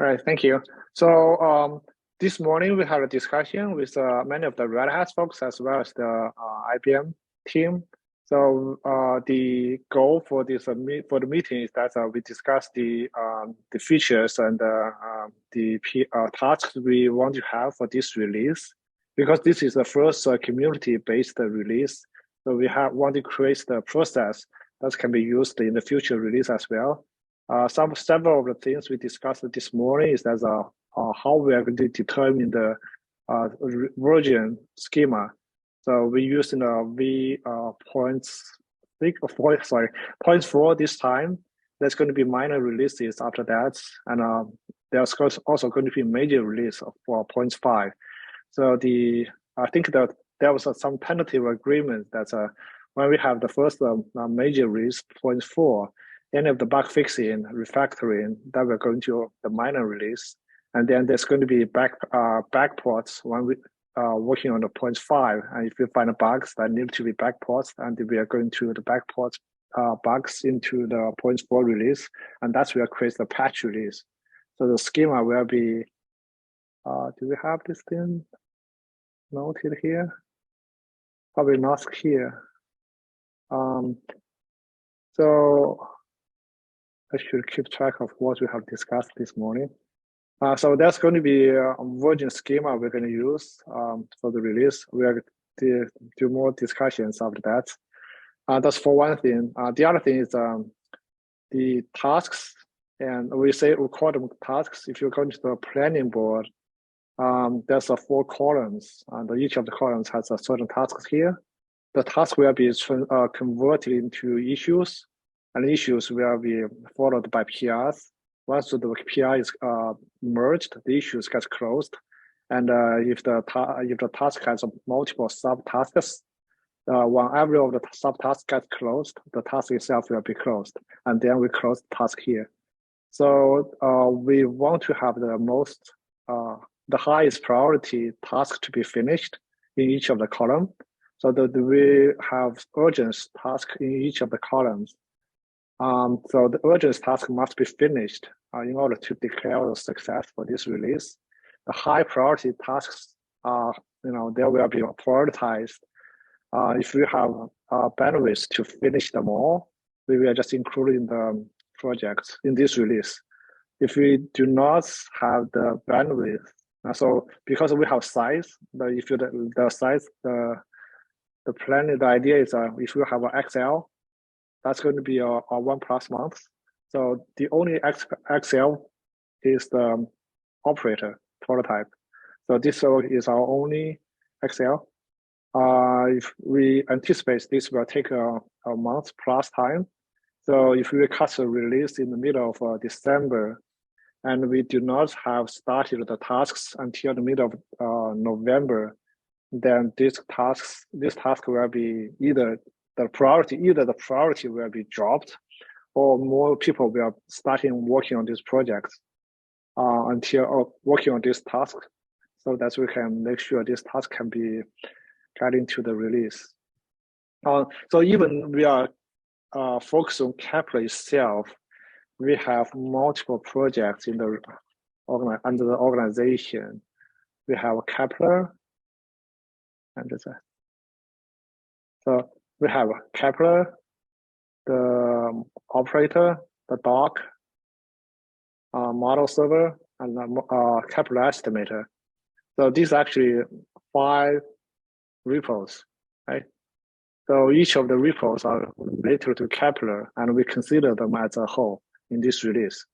All right, thank you. So this morning we had a discussion with many of the Red Hat folks as well as the IBM team. So the goal for this for the meeting is that we discuss the features and the tasks we want to have for this release, because this is the first community-based release. So we want to create the process that can be used in the future release as well. Several of the things we discussed this morning is that how we are going to determine the version schema. So we use v0.4 this time. There's going to be minor releases after that, and there's also going to be major release for 0.5. So I think that there was some tentative agreement that when we have the first major release 0.4. Any of the bug fixing, refactoring, that we're going to the minor release. And then there's going to be backports when we working on the 0.5. And if you find bugs that need to be backports, and we are going to the backport bugs into the 0.4 release. And that's where creates the patch release. So the schema will be, do we have this thing noted here? Probably not here. So I should keep track of what we have discussed this morning. So that's going to be a version schema we're going to use for the release. We are to do more discussions after that. That's for one thing. The other thing is the tasks, and we call them tasks. If you go to the planning board, there's 4 columns, and each of the columns has a certain tasks here. The task will be converted into issues, and issues will be followed by PRs. Once the PR is merged, the issues get closed. And if the task has multiple subtasks, when every of the subtasks gets closed, the task itself will be closed. And then we close the task here. So we want to have the highest priority task to be finished in each of the columns, so that we have urgent task in each of the columns. So the urgent task must be finished in order to declare a success for this release. The high priority tasks are, they will be prioritized. If we have bandwidth to finish them all, we will just include in the project in this release. If we do not have the bandwidth, so because we have size, the plan, the idea is if you have an XL, that's going to be a 1+ month. So the only XL is the operator prototype. So this is our only XL. If we anticipate this will take a month plus time. So if we cut the release in the middle of December, and we do not have started the tasks until the middle of November, then this task will be either the priority will be dropped, or more people will start working on this project until working on this task, so that we can make sure this task can be got into the release. So even we are focused on Kepler itself, we have multiple projects in the under the organization. We have Kepler, and so we have Kepler, the operator, the doc, model server, and Kepler estimator. So these are actually 5 repos, right? So each of the repos are related to Kepler, and we consider them as a whole in this release.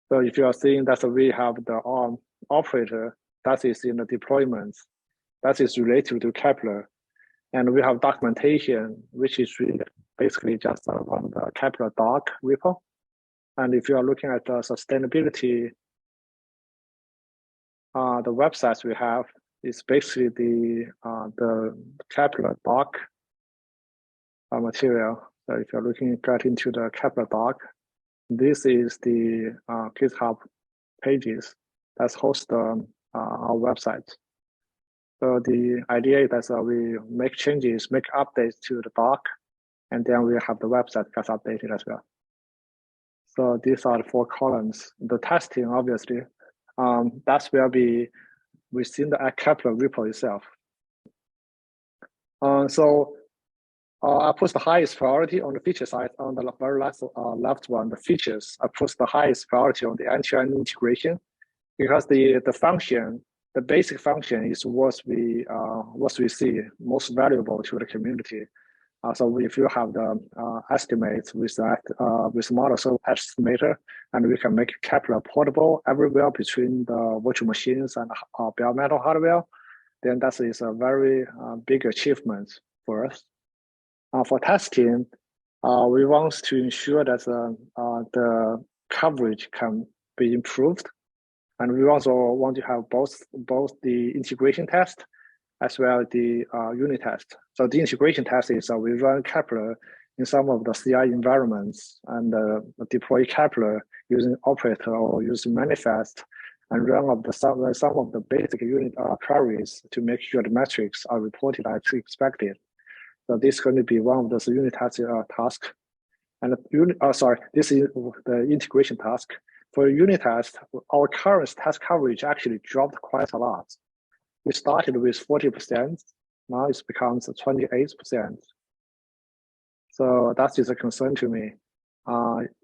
So if you are seeing that we have the operator that is in the deployment, that is related to Kepler. And we have documentation, which is really basically just on the Kepler doc repo. And if you are looking at the sustainability, the websites we have is basically the Kepler doc material. So if you're looking into the Kepler doc, this is the GitHub pages that host our website. So the idea is that we make changes, make updates to the doc, and then we have the website gets updated as well. So these are the 4 columns. The testing, obviously, that's where we within the Kepler repo itself. I put the highest priority on the feature side. On the very left one, the features, I put the highest priority on the end-to-end integration, because the function, the basic function is what we see most valuable to the community. So if you have the estimates with that with model so estimator, and we can make Kepler portable everywhere between the virtual machines and bare metal hardware, then that is a very big achievement for us. For testing, we want to ensure that the coverage can be improved, and we also want to have both the integration test as well as the unit test. So the integration test is we run Kepler in some of the CI environments and deploy Kepler using operator or using manifest, and run up some of the basic unit queries to make sure the metrics are reported as expected. So this is going to be one of those unit test tasks. And this is the integration task. For unit test, our current test coverage actually dropped quite a lot. We started with 40%, now it becomes 28%. So that is a concern to me.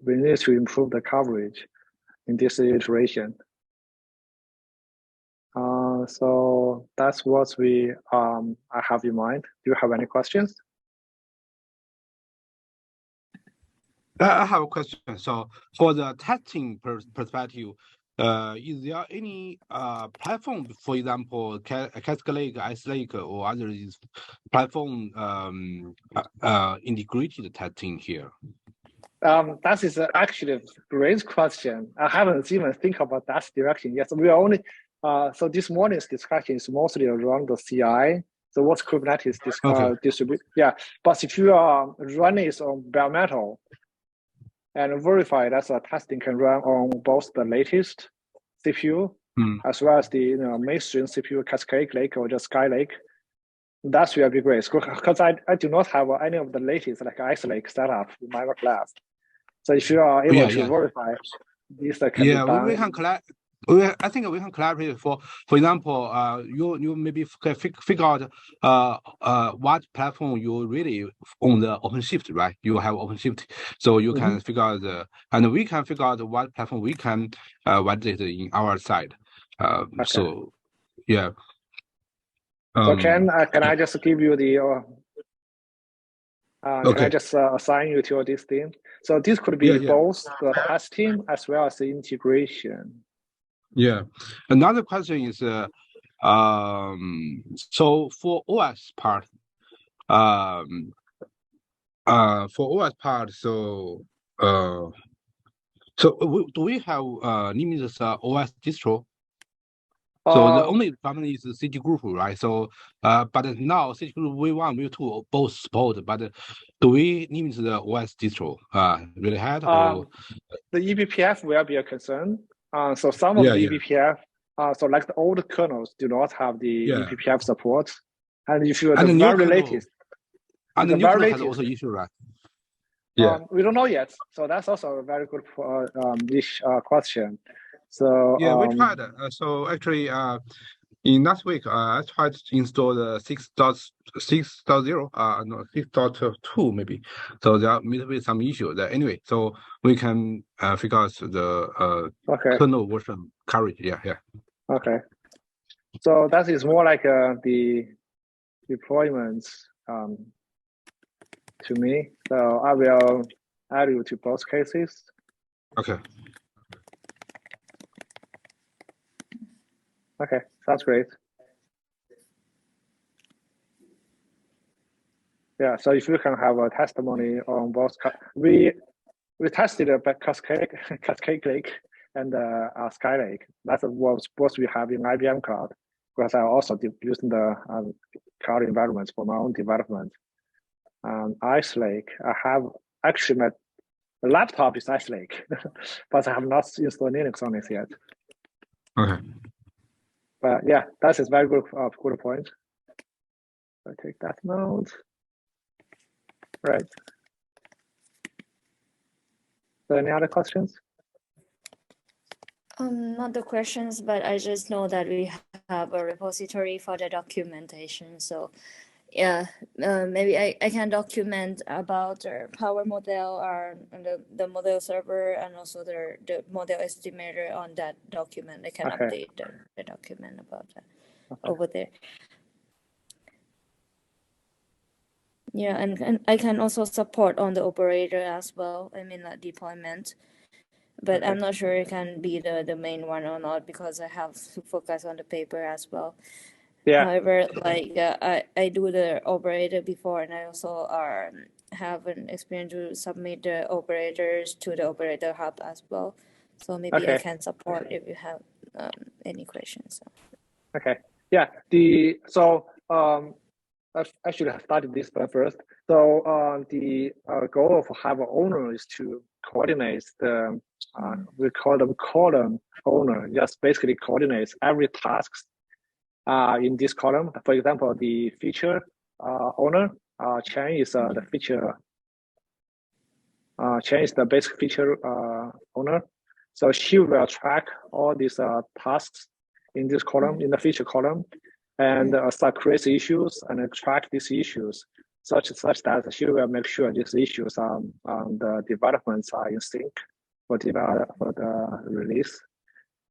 We need to improve the coverage in this iteration. So that's what I have in mind. Do you have any questions? I have a question. So for the testing perspective, is there any platform, for example, Cascade Lake, Ice Lake, or other platform integrated testing here? That is actually a great question. I haven't even think about that direction yet. So we are only so this morning's discussion is mostly around the CI. So what's Kubernetes distribute? Yeah, but if you are running it on bare metal and verify that the testing can run on both the latest CPU as well as the mainstream CPU, Cascade Lake or just Sky Lake, that will be great. Because I do not have any of the latest like Ice Lake setup in my lab. So if you are able to verify this, can be done. We can collect. I think we can collaborate. For example, you maybe figure out what platform you really on the OpenShift, right? You have OpenShift, so you can figure out and we can figure out what platform we can validate in our side. Okay. So yeah. So can I just give you the? Can I just assign you to this team? So this could be both the testing as well as the integration. Yeah. Another question is, so for OS part, so do we have limited OS distro? So the only problem is the city group, right? So, but now city group V1, V2 both support. But do we limit the OS distro? Really hard? The eBPF will be a concern. So some of the eBPF, so like the old kernels do not have the eBPF support. And if you are the very latest, and the new kernel has also issue, right? Yeah, we don't know yet. So that's also a very good question. So yeah, we tried. So actually, in last week, I tried to install the 6.0, no 6.2 maybe. So there may be some issue there. Anyway, so we can figure out the kernel version coverage. Yeah. Okay. So that is more like the deployments to me. So I will add you to both cases. Okay. Okay, sounds great. Yeah, so if you can have a testimony on both, we tested Cascade Lake and Sky Lake. That's what we have in IBM Cloud, because I also using the cloud environments for my own development. Ice Lake, I have actually my laptop is Ice Lake, but I have not installed Linux on it yet. Okay. But yeah, that is very good point. I take that note. Right. So any other questions? Not the questions, but I just know that we have a repository for the documentation. So yeah, maybe I can document about the power model or the model server and also the model estimator on that document. I can update the document about that over there. Yeah, and I can also support on the operator as well. I mean, like deployment. But I'm not sure it can be the main one or not because I have to focus on the paper as well. Yeah. However, like I do the operator before, and I also have an experience to submit the operators to the operator hub as well. So maybe I can support if you have any questions. Okay. Yeah. I should have started this one first. So the goal of have an owner is to coordinate the we call them column owner. Just basically coordinates every task in this column. For example, the feature owner, Chen is the feature. Chen is the basic feature owner. So she will track all these tasks in this column, in the feature column, and start create issues and track these issues such that she will make sure these issues the developments are in sync for the release.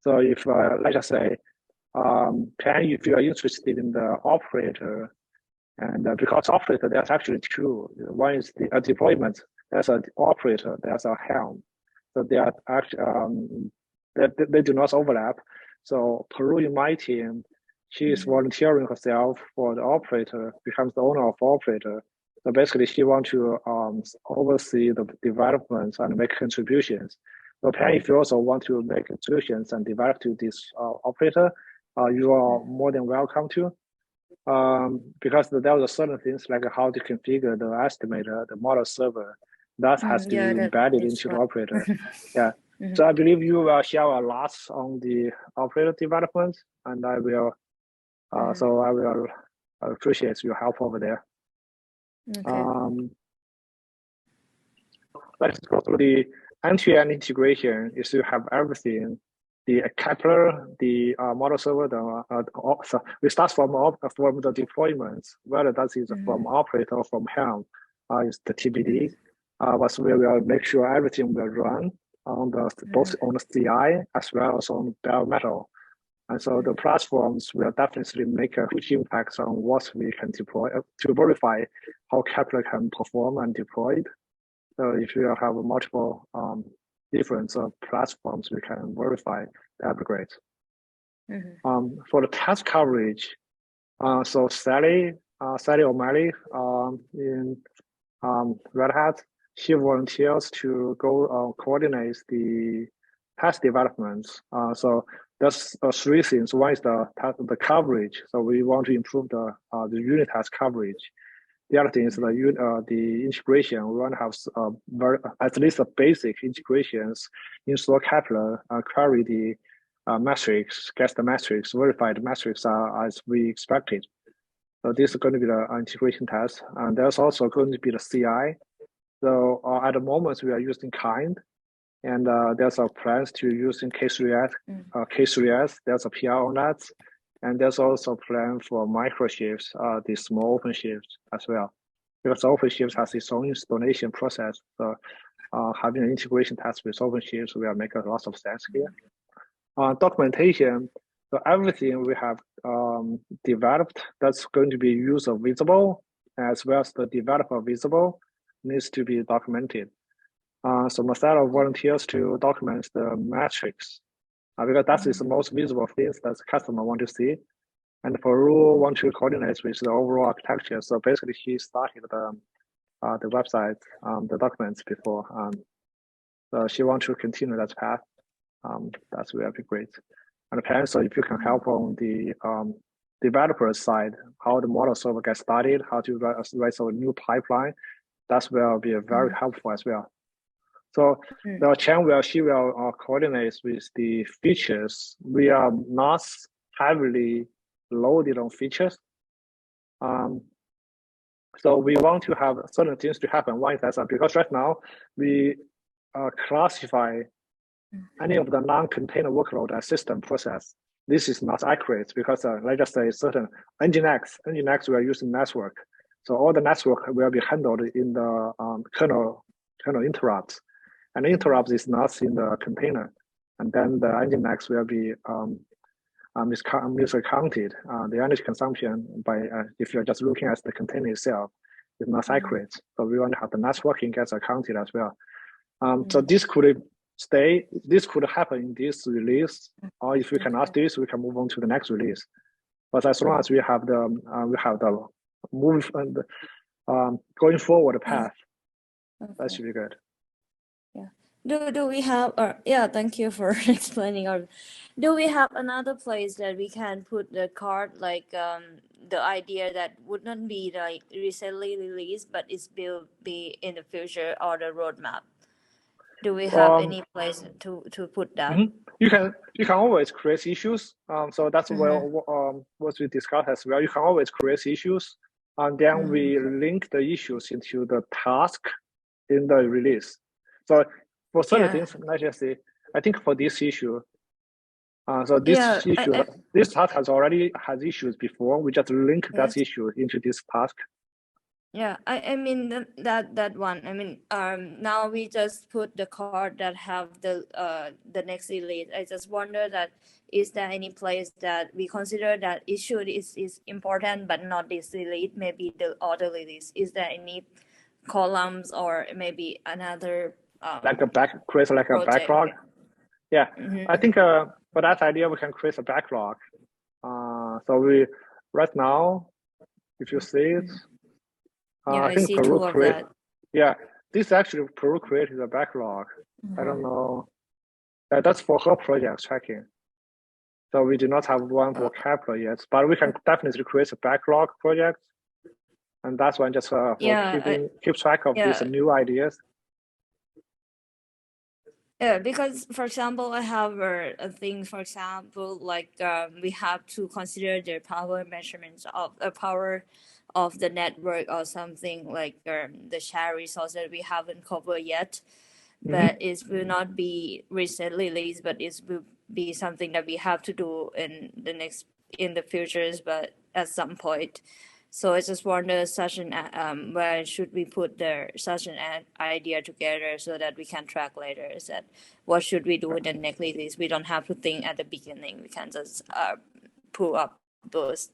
So if let's just say, if you are interested in the operator, and because operator there's actually two. One is the deployment. There's an operator. There's a helm. So they are actually they do not overlap. So Peru in my team, she is volunteering herself for the operator, becomes the owner of operator. So basically, she wants to oversee the developments and make contributions. So if you also want to make contributions and develop to this operator, you are more than welcome to. Because there are certain things like how to configure the estimator, the model server, that has to be embedded into the operator. Yeah. So I believe you will share a lot on the operator development, and I will. So I will appreciate your help over there. Okay. Let's go through the end-to-end integration. Is you have everything. The Kepler, the model server, so we start from the deployments, whether that is from operator or from helm, is the TBD. But we will make sure everything will run on both on the CI as well as on bare metal. And so the platforms will definitely make a huge impact on what we can deploy to verify how Kepler can perform and deploy it. So if you have multiple different platforms we can verify, that'd be great. For the task coverage, so Sally O'Malley in Red Hat, she volunteers to go coordinate the task developments. So there's three things. One is the coverage. So we want to improve the unit test coverage. The other thing is the integration. We want to have at least a basic integrations install Kepler, query the metrics, get the metrics, verify the metrics are as we expected. So this is going to be the integration test, and there's also going to be the CI. So at the moment we are using Kind, and there's a plans to using K3S. There's a PR on that. And there's also a plan for microshifts, the small OpenShift as well. Because OpenShift has its own installation process. So having an integration test with OpenShift will make a lot of sense here. Documentation, so everything we have developed that's going to be user visible as well as the developer visible needs to be documented. So Marcelo volunteers to document the metrics because that is the most visible things that the customer want to see. And Peru want to coordinate with the overall architecture. So basically he started the website, the documents before. So she wants to continue that path. That's will be great. And so if you can help on the developer side, how the model server gets started, how to write a new pipeline, that will be very helpful as well. So the Chen she will coordinate with the features. We are not heavily loaded on features. So we want to have certain things to happen. One is that because right now we classify any of the non-container workload as system process. This is not accurate because let's just say certain Nginx we are using network. So all the network will be handled in the kernel interrupts, and interrupts is not in the container, and then the Nginx will be miscounted. The energy consumption by if you're just looking at the container itself is not accurate. So we want to have the networking gets accounted as well. So this could happen in this release, or if we cannot do this, we can move on to the next release. But as long as we have the move and going forward path, that should be good. Yeah. Do we have? Yeah. Thank you for explaining. Do we have another place that we can put the card, like the idea that would not be like recently released, but it will be in the future or the roadmap? Do we have any place to put that? You can always create issues. So that's what we discussed as well. You can always create issues, and then we link the issues into the task in the release. So for certain things, let's just say, I think for this issue, so this this task has issues before. We just link that issue into this task. Yeah, I mean that one. I mean, now we just put the card that have the next release. I just wonder that is there any place that we consider that issue is important but not this release, maybe the other release? Is there any columns or maybe another create like a backlog? Yeah, I think for that idea we can create a backlog. So we right now, if you see it. I think see Peru two of that. Yeah, this actually Peru created a backlog. I don't know. That's for her project tracking. So we do not have one for Kepler yet, but we can definitely create a backlog project, and that's one just for keep track of these new ideas. Yeah, because for example, I have a thing. For example, like we have to consider the power measurements of power of the network or something like the share resource that we haven't covered yet, but it will not be recently released, but it will be something that we have to do in the futures, but at some point. So I just wonder where should we put such an idea together so that we can track later? Is that what should we do in the next release? We don't have to think at the beginning. We can just pull up those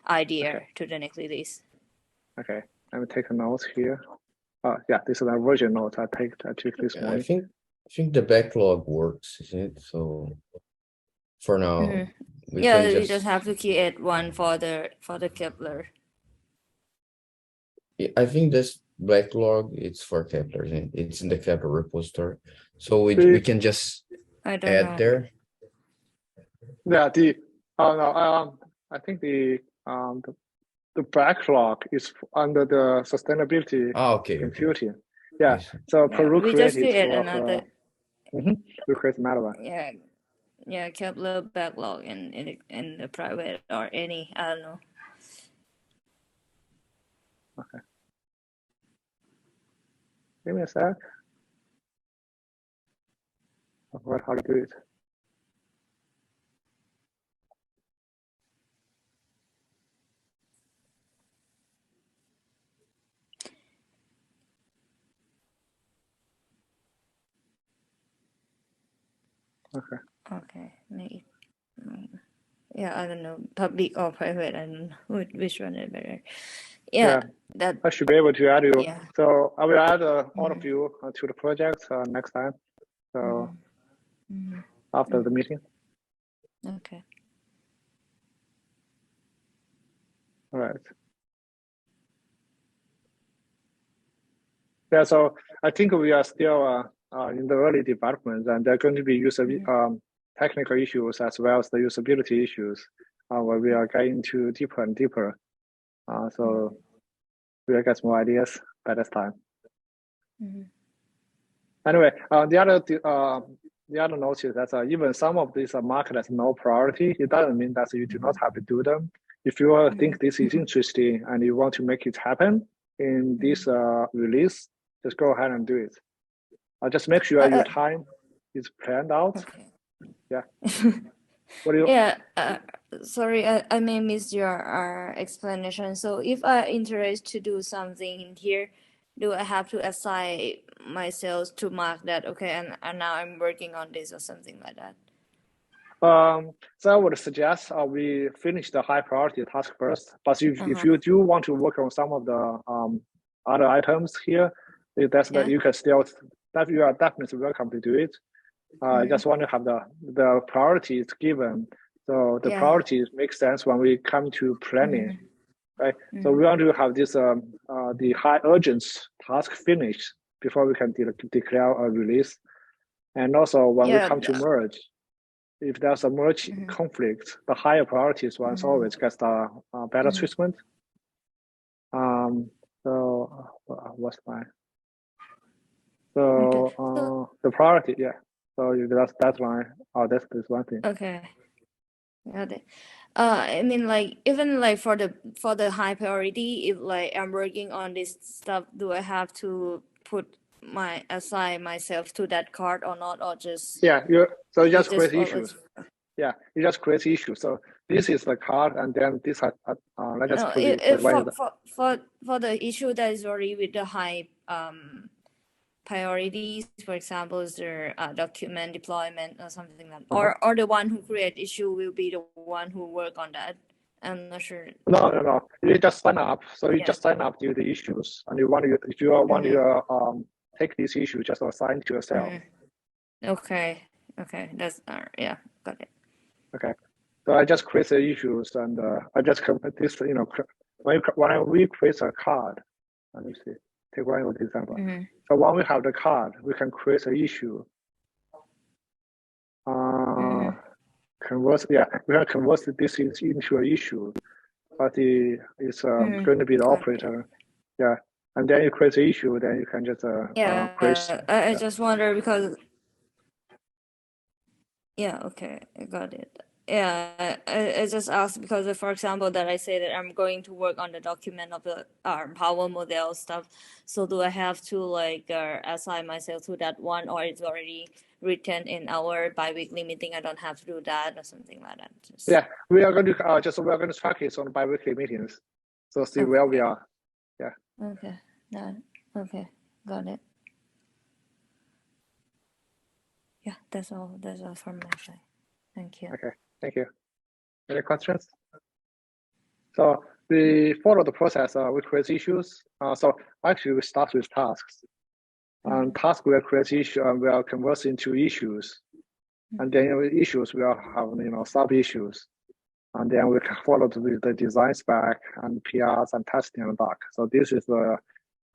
idea to the next release. Okay, let me take a note here. Yeah, this is a version note I took this morning. I think the backlog works, isn't it? So for now, we just have to create one for the Kepler. I think this backlog it's for Kepler, isn't it? It's in the Kepler repository, so we can just add there. Yeah, I think the backlog is under the sustainability computing. Okay. Yeah, so Peru we just create another. We create another one. Yeah, Kepler backlog in the private or any, I don't know. Okay. Give me a sec. I forgot how to do it. Okay. Maybe. Yeah, I don't know, public or private. I don't know which one is better. Yeah, that I should be able to add you. Yeah. So I will add all of you to the project next time. So after the meeting. Okay. All right. Yeah, so I think we are still in the early development, and there are going to be technical issues as well as the usability issues where we are getting to deeper and deeper. So we'll get more ideas by this time. Anyway, the other note is that even some of these are marked as no priority. It doesn't mean that you do not have to do them. If you think this is interesting and you want to make it happen in this release, just go ahead and do it. Just make sure your time is planned out. Okay. Yeah. What do you? Yeah. Sorry, I may miss your explanation. So if I interested to do something in here, do I have to assign myself to mark that? Okay, and now I'm working on this or something like that. So I would suggest we finish the high priority task first. But if you do want to work on some of the other items here, that you can still, that you are definitely welcome to do it. I just want to have the priorities given. So the priorities make sense when we come to planning, right? So we want to have this the high urgency task finished before we can declare a release. And also when we come to merge, if there's a merge conflict, the higher priorities ones always gets the better treatment. So what's my? So the priority, yeah. So that's one. That's one thing. Okay. Got it. I mean, like even like for the high priority, if like I'm working on this stuff, do I have to assign myself to that card or not, or just you just create issues. Yeah, you just create issues. So this is the card, and then this has let's just put it for the issue that is already with the high priorities, for example, is there document deployment or something like that, or the one who create issue will be the one who work on that. I'm not sure. No. You just sign up. So you just sign up to the issues, and if you want to take this issue, just assign to yourself. Okay. That's got it. Okay. So I just create the issues, and I just this when we create a card, let me see. Take one example. So when we have the card, we can create an issue. We can convert this into an issue, but it's going to be the operator. Yeah, and then you create the issue, then you can just create. I just wonder because. Yeah. Okay. I got it. Yeah, I just asked because, for example, that I say that I'm going to work on the document of the power model stuff. So do I have to like assign myself to that one, or it's already written in our bi-weekly meeting? I don't have to do that or something like that. Yeah, we are going to we're going to track it on bi-weekly meetings. So see where we are. Yeah. Okay. Okay. Got it. Yeah, that's all from my side. Thank you. Okay. Thank you. Any questions? So we follow the process. We create issues. So actually, we start with tasks. And tasks will create issues and will convert into issues. And then issues will have sub issues. And then we can follow the design spec and PRs and testing and doc. So this is the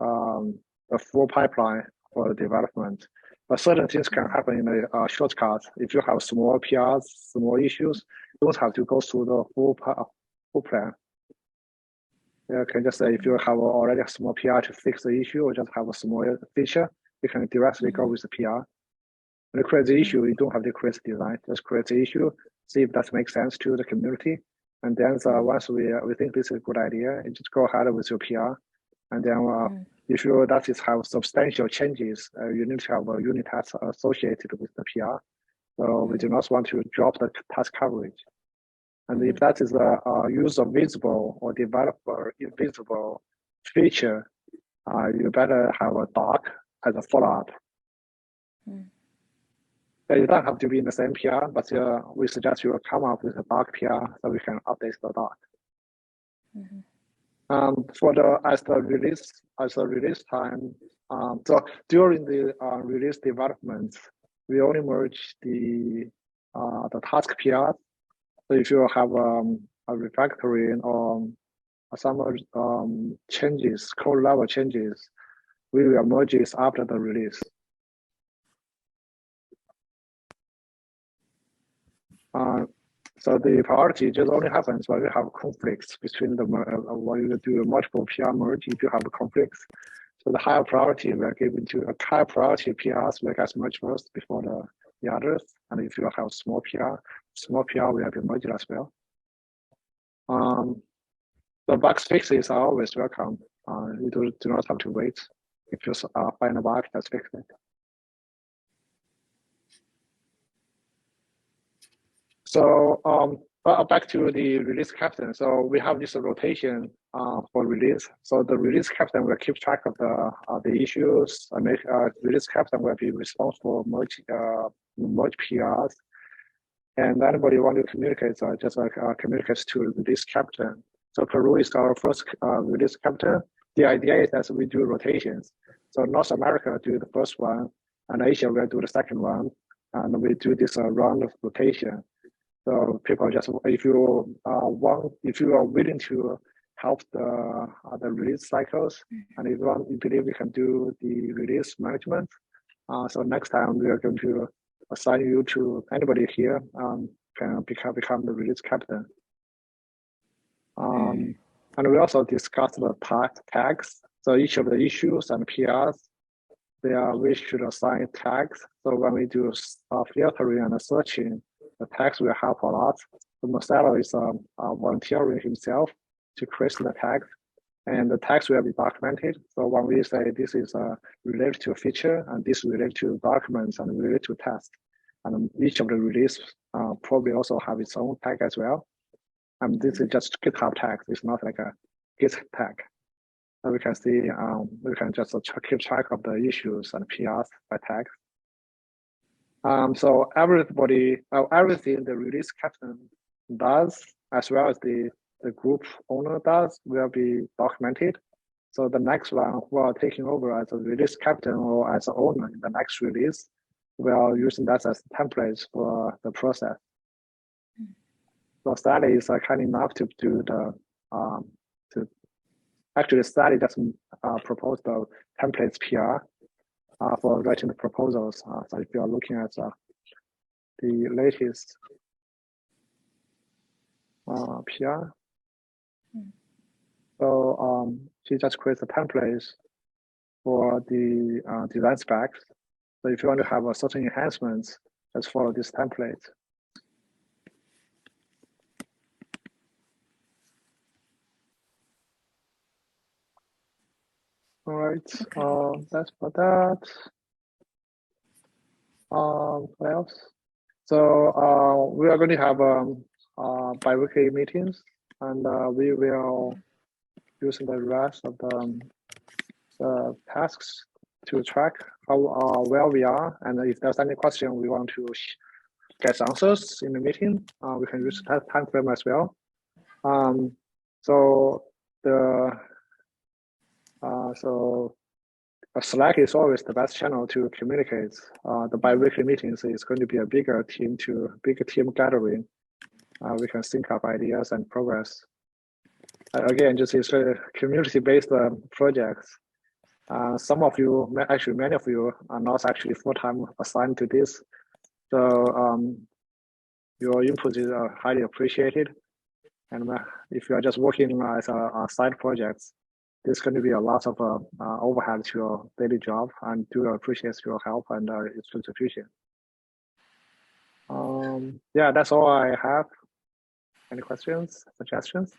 full pipeline for the development. But certain things can happen in a shortcut. If you have small PRs, small issues, you don't have to go through the full plan. You can just say if you have already a small PR to fix the issue or just have a small feature, you can directly go with the PR. When you create the issue, you don't have to create the design. Just create the issue, see if that makes sense to the community. And then once we think this is a good idea, you just go ahead with your PR. And then if you have substantial changes, you need to have a unit test associated with the PR. So we do not want to drop the task coverage. And if that is a user visible or developer invisible feature, you better have a doc as a follow-up. You don't have to be in the same PR, but we suggest you come up with a doc PR so we can update the doc. As the release time, so during the release development, we only merge the task PR. So if you have a refactoring or some changes, code level changes, we will merge it after the release. So the priority just only happens when you have conflicts between the when you do multiple PR merge. If you have conflicts, so the higher priority we are given to a higher priority PRs will get merged first before the others. And if you have small PR will be merged as well. The bug fixes are always welcome. You do not have to wait. If you find a bug, just fix it. Back to the release captain. So we have this rotation for release. So the release captain will keep track of the issues. And release captain will be responsible for merge PRs. And anybody want to communicate, just communicates to release captain. So Peru is our first release captain. The idea is that we do rotations. So North America do the first one, and Asia will do the second one, and we do this round of rotation. So people just, if you are willing to help the release cycles, and if you believe we can do the release management, so next time we are going to assign you to anybody here can become the release captain. And we also discussed the tags. So each of the issues and PRs, we should assign tags. So when we do filtering and searching, the tags will help a lot. So Marcelo is volunteering himself to create the tags, and the tags will be documented. So when we say this is related to a feature, and this related to documents and related to tests, and each of the release probably also have its own tag as well. And this is just GitHub tags. It's not like a Git tag. So we can see, we can just keep track of the issues and PRs by tags. So everything the release captain does, as well as the group owner does, will be documented. So the next one who are taking over as a release captain or as an owner in the next release, we are using that as templates for the process. So Sally is kind enough to do actually Sally just proposed the templates PR for writing the proposals. So if you are looking at the latest PR, so she just creates the templates for the design specs. So if you want to have a certain enhancements, just follow this template. All right, okay. That's for that. What else? So we are going to have bi-weekly meetings, and we will use the rest of the tasks to track how well we are, and if there's any question we want to get answers in the meeting, we can use that time frame as well. So Slack is always the best channel to communicate. The bi-weekly meetings is going to be a bigger team gathering. We can sync up ideas and progress. Again, just it's a community-based projects. Some of you, actually many of you, are not actually full-time assigned to this. So your input is highly appreciated. And if you are just working as a side projects, there's going to be a lot of overhead to your daily job, and do appreciate your help and its contribution. Yeah, that's all I have. Any questions, suggestions?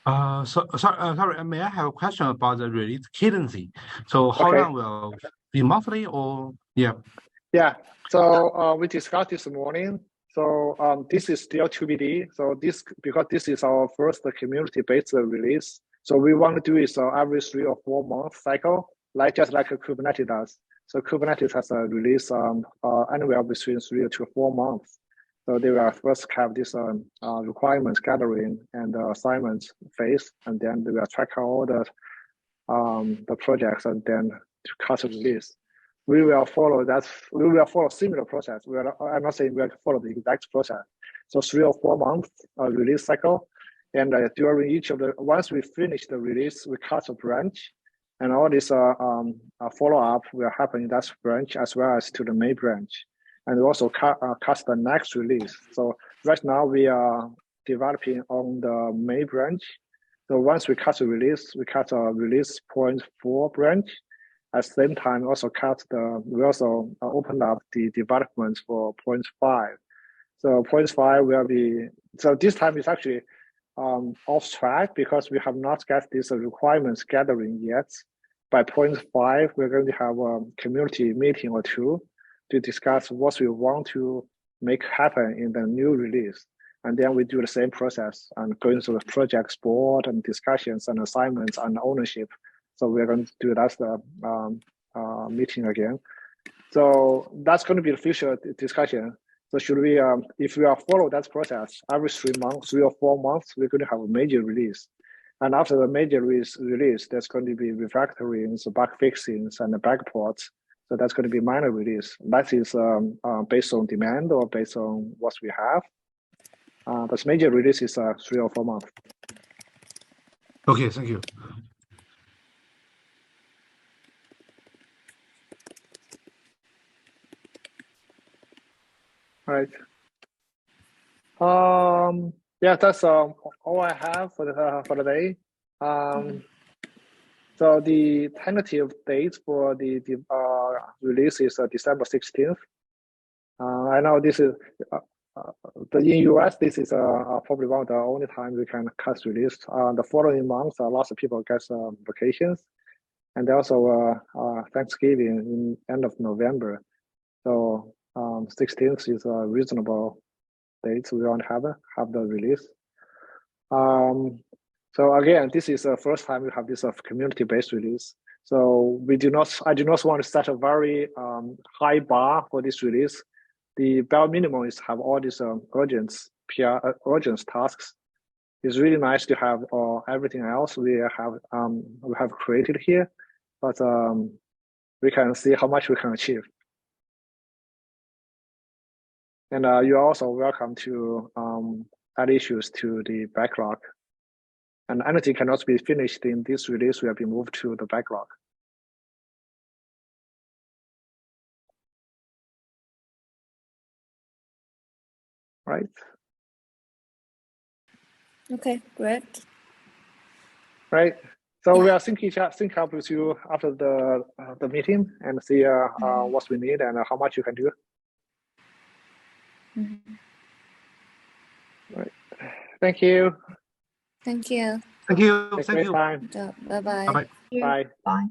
Sorry, may I have a question about the release cadence? So how long will be monthly or yeah? Yeah, so we discussed this morning. So this is still TBD. So because this is our first community-based release. So we want to do is every 3 or 4 month cycle, just like Kubernetes does. So Kubernetes has a release anywhere between 3 to 4 months. So they will first have this requirements gathering and assignments phase, and then they will track all the projects, and then to cut a release. We will follow that. We will follow similar process. I'm not saying we will follow the exact process. So 3 or 4 months release cycle, and during each of once we finish the release, we cut a branch, and all this follow up will happen in that branch as well as to the main branch, and we also cut the next release. So right now we are developing on the main branch. So once we cut a release, we cut a release 0.4 branch. At the same time, we also opened up the development for 0.5. So 0.5 will be, so this time it's actually off track because we have not got this requirements gathering yet. By 0.5, we're going to have a community meeting or two to discuss what we want to make happen in the new release. And then we do the same process and going through the project board and discussions and assignments and ownership. So we're going to do that meeting again. So that's going to be the future discussion. So should we, if we are follow that process, every 3 months, 3 or 4 months, we're going to have a major release. And after the major release, there's going to be refactorings, bug fixings, and the backports. So that's going to be minor release. That is based on demand or based on what we have. But major release is 3 or 4 months. Okay, thank you. All right. Yeah, that's all I have for the day. So the tentative date for the release is December 16th. I know this is in US. This is probably one of the only time we can cut release. The following months, lots of people get vacations, and also Thanksgiving in end of November. So 16th is a reasonable date. We want to have the release. So again, this is the first time we have this community-based release. So I do not want to set a very high bar for this release. The bare minimum is have all these urgent tasks. It's really nice to have everything else we have created here, but we can see how much we can achieve. And you're also welcome to add issues to the backlog. And anything cannot be finished in this release will be moved to the backlog. Right. Okay, great. Right. So we are sync up with you after the meeting and see what we need and how much you can do. Right. Thank you. Thank you. Thank you. Take Thank you. time. Bye-bye. Bye-bye. Bye. Bye.